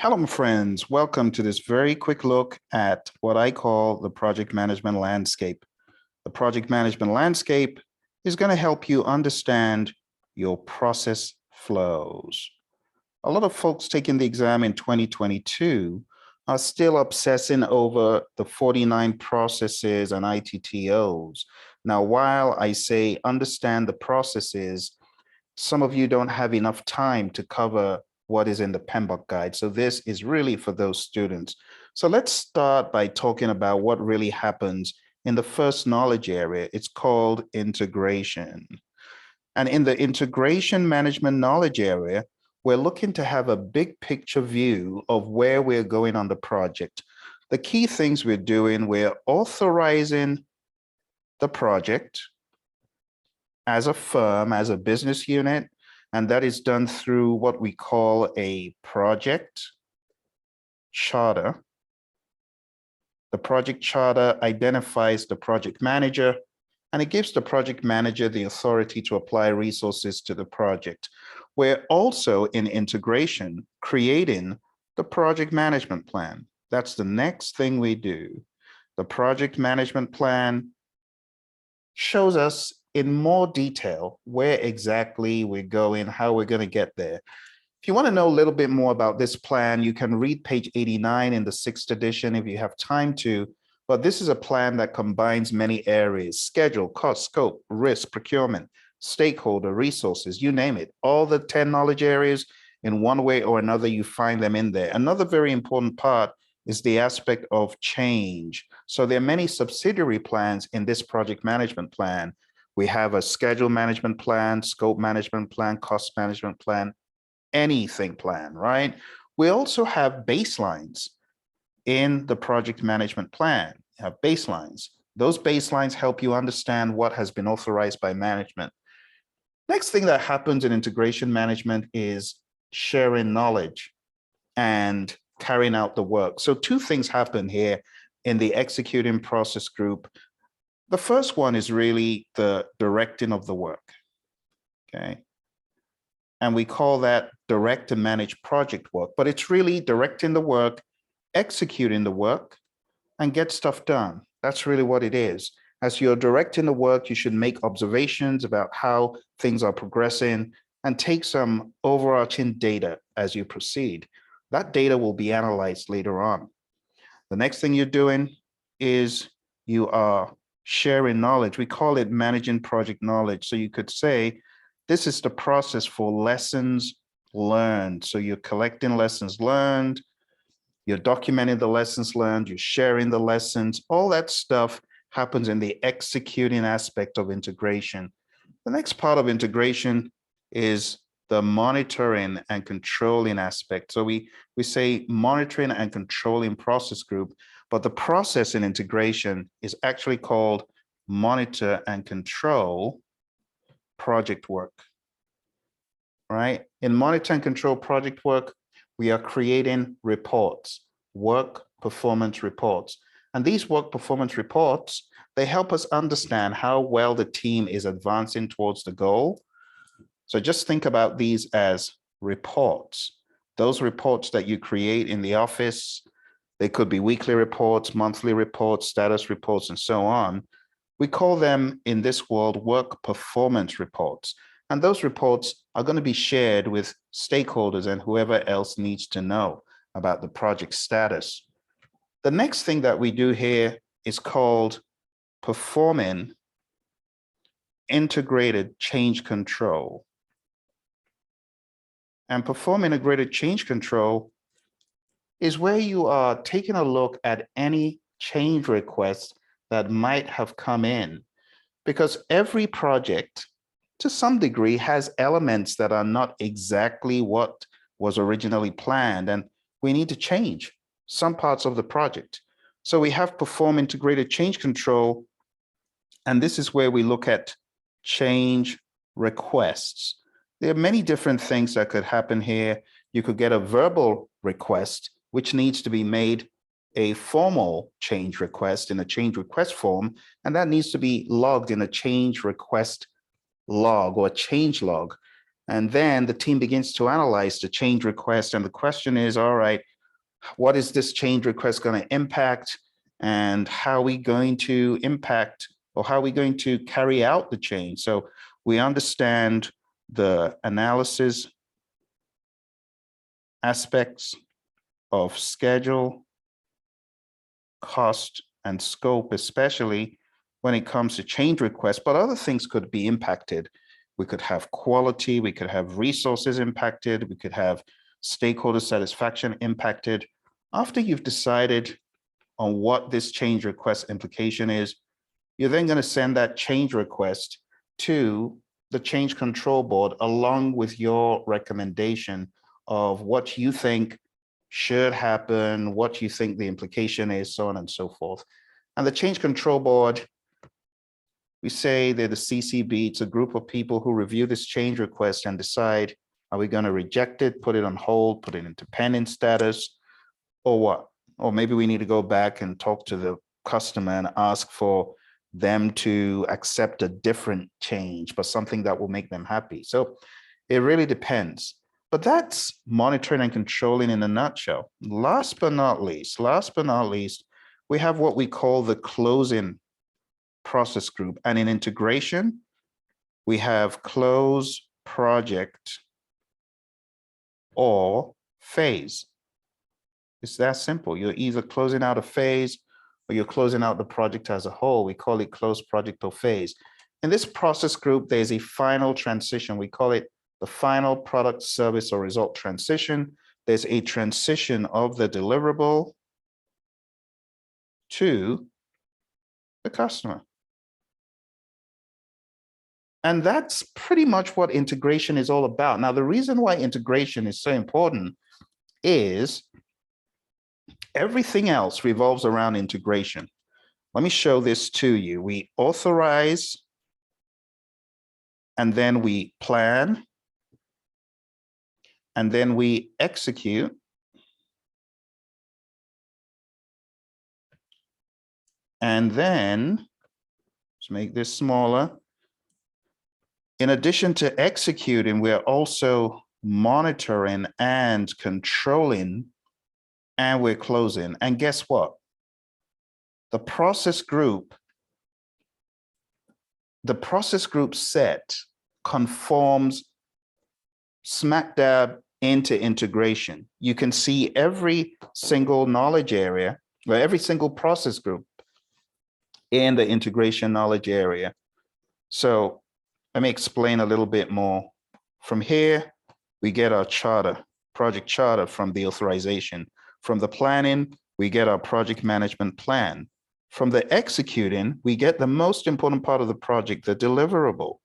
Hello, my friends. Welcome to this very quick look at what I call the project management landscape. The project management landscape is going to help you understand your process flows. A lot of folks taking the exam in 2022 are still obsessing over the 49 processes and ITTOs. Now, while I say understand the processes, some of you don't have enough time to cover what is in the PMBOK guide. So this is really for those students. So let's start by talking about what really happens in the first knowledge area. It's called integration. And in the integration management knowledge area, we're looking to have a big picture view of where we're going on the project. The key things we're doing, we're authorizing the project as a firm, as a business unit, and that is done through what we call a project charter. The project charter identifies the project manager, and it gives the project manager the authority to apply resources to the project. We're also in integration creating the project management plan. That's the next thing we do. The project management plan shows us in more detail where exactly we're going, how we're going to get there. If you want to know a little bit more about this plan, you can read page 89 in the 6th edition if you have time to, but this is a plan that combines many areas: schedule, cost, scope, risk, procurement, stakeholder, resources, you name it. All the 10 knowledge areas, in one way or another, you find them in there. Another very important part is the aspect of change. So there are many subsidiary plans in this project management plan. We have a schedule management plan, scope management plan, cost management plan, anything plan, right? We also have baselines in the project management plan. You have baselines. Those baselines help you understand what has been authorized by management. Next thing that happens in integration management is sharing knowledge and carrying out the work. So two things happen here in the executing process group. The first one is really the directing of the work, okay? And we call that direct and manage project work, but it's really directing the work, executing the work, and get stuff done. That's really what it is. As you're directing the work, you should make observations about how things are progressing and take some overarching data as you proceed. That data will be analyzed later on. The next thing you're doing is you are sharing knowledge. We call it managing project knowledge. So you could say, this is the process for lessons learned. So you're collecting lessons learned, you're documenting the lessons learned, you're sharing the lessons. All that stuff happens in the executing aspect of integration. The next part of integration is the monitoring and controlling aspect. So we say monitoring and controlling process group, but the process in integration is actually called monitor and control project work, right? In monitor and control project work, we are creating reports, work performance reports. And these work performance reports, they help us understand how well the team is advancing towards the goal. So just think about these as reports. Those reports that you create in the office, they could be weekly reports, monthly reports, status reports, and so on. We call them in this world work performance reports. And those reports are going to be shared with stakeholders and whoever else needs to know about the project status. The next thing that we do here is called performing integrated change control. And perform integrated change control is where you are taking a look at any change requests that might have come in, because every project to some degree has elements that are not exactly what was originally planned, and we need to change some parts of the project. So we have perform integrated change control, and this is where we look at change requests. There are many different things that could happen here. You could get a verbal request, which needs to be made a formal change request in a change request form, and that needs to be logged in a change request log or change log. And then the team begins to analyze the change request. And the question is, all right, What is this change request going to impact? And how are we going to impact, or how are we going to carry out the change? So we understand the analysis aspects of schedule, cost, and scope, especially when it comes to change requests, but other things could be impacted. We could have quality, we could have resources impacted, we could have stakeholder satisfaction impacted. After you've decided on what this change request implication is, you're then going to send that change request to the change control board along with your recommendation of what you think should happen, what you think the implication is, so on and so forth. And the change control board, we say they're the CCB. It's a group of people who review this change request and decide, are we going to reject it, put it on hold, put it into pending status, or what? Or maybe we need to go back and talk to the customer and ask for them to accept a different change, but something that will make them happy. So it really depends. But that's monitoring and controlling in a nutshell. Last but not least, we have what we call the closing process group. And in integration, we have close, project, or phase. It's that simple. You're either closing out a phase or you're closing out the project as a whole. We call it close, project, or phase. In this process group, there's a final transition. We call it the final product, service, or result transition. There's a transition of the deliverable to the customer. And that's pretty much what integration is all about. Now, the reason why integration is so important is everything else revolves around integration. Let me show this to you. We authorize, and then we plan, and then we execute. And then, let's make this smaller. In addition to executing, we're also monitoring and controlling, and we're closing. And guess what? The process group set conforms smack dab into integration. You can see every single knowledge area, or every single process group in the integration knowledge area. So let me explain a little bit more. From here, we get our charter, project charter from the authorization. From the planning, we get our project management plan. From the executing, we get the most important part of the project, the deliverable.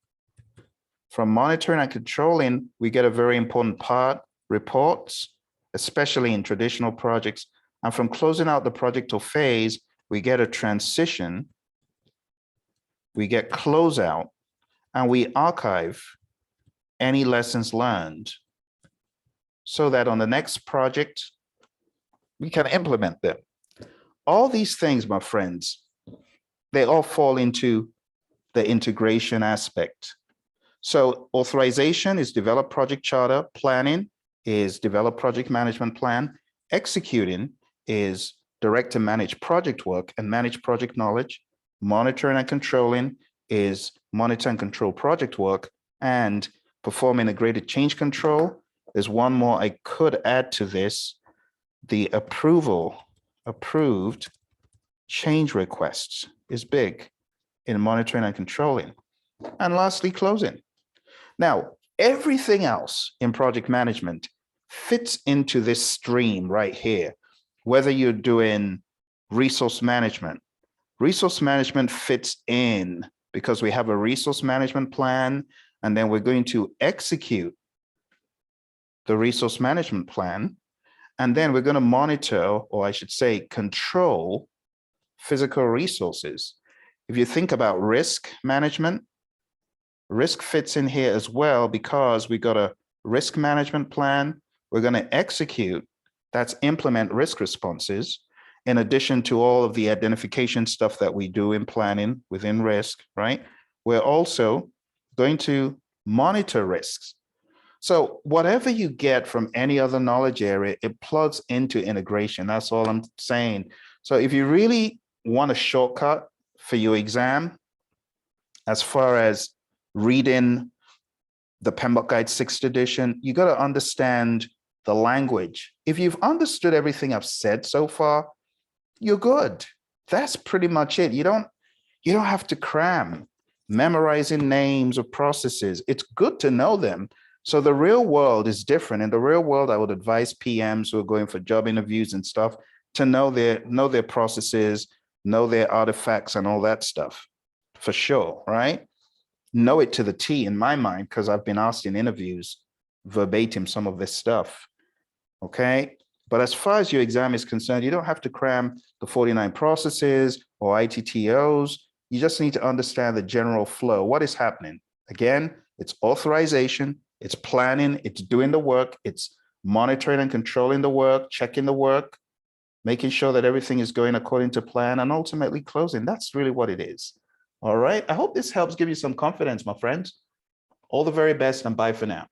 From monitoring and controlling, we get a very important part, reports, especially in traditional projects. And from closing out the project or phase, we get a transition, we get closeout, and we archive any lessons learned so that on the next project, we can implement them. All these things, my friends, they all fall into the integration aspect. So authorization is develop project charter, planning is develop project management plan, executing is direct and manage project work and manage project knowledge, monitoring and controlling is monitor and control project work, and perform integrated change control. There's one more I could add to this, the approved change requests is big in monitoring and controlling. And lastly, closing. Now, everything else in project management fits into this stream right here. Whether you're doing resource management fits in because we have a resource management plan, and then we're going to execute the resource management plan. And then we're going to monitor, or I should say, control physical resources. If you think about risk management, risk fits in here as well because we got a risk management plan. We're going to execute, that's implement risk responses, in addition to all of the identification stuff that we do in planning within risk, right? We're also going to monitor risks. So whatever you get from any other knowledge area, it plugs into integration. That's all I'm saying. So if you really want a shortcut for your exam, as far as reading the PMBOK Guide 6th edition, you got to understand the language. If you've understood everything I've said so far, you're good. That's pretty much it. You don't have to cram memorizing names of processes. It's good to know them. So the real world is different. In the real world, I would advise PMs who are going for job interviews and stuff to know their processes, know their artifacts and all that stuff, for sure, right? Know it to the T in my mind, because I've been asked in interviews verbatim some of this stuff, okay? But as far as your exam is concerned, you don't have to cram the 49 processes or ITTOs. You just need to understand the general flow. What is happening? Again, it's authorization, it's planning, it's doing the work, it's monitoring and controlling the work, checking the work, making sure that everything is going according to plan, and ultimately closing. That's really what it is. All right. I hope this helps give you some confidence, my friends. All the very best, and bye for now.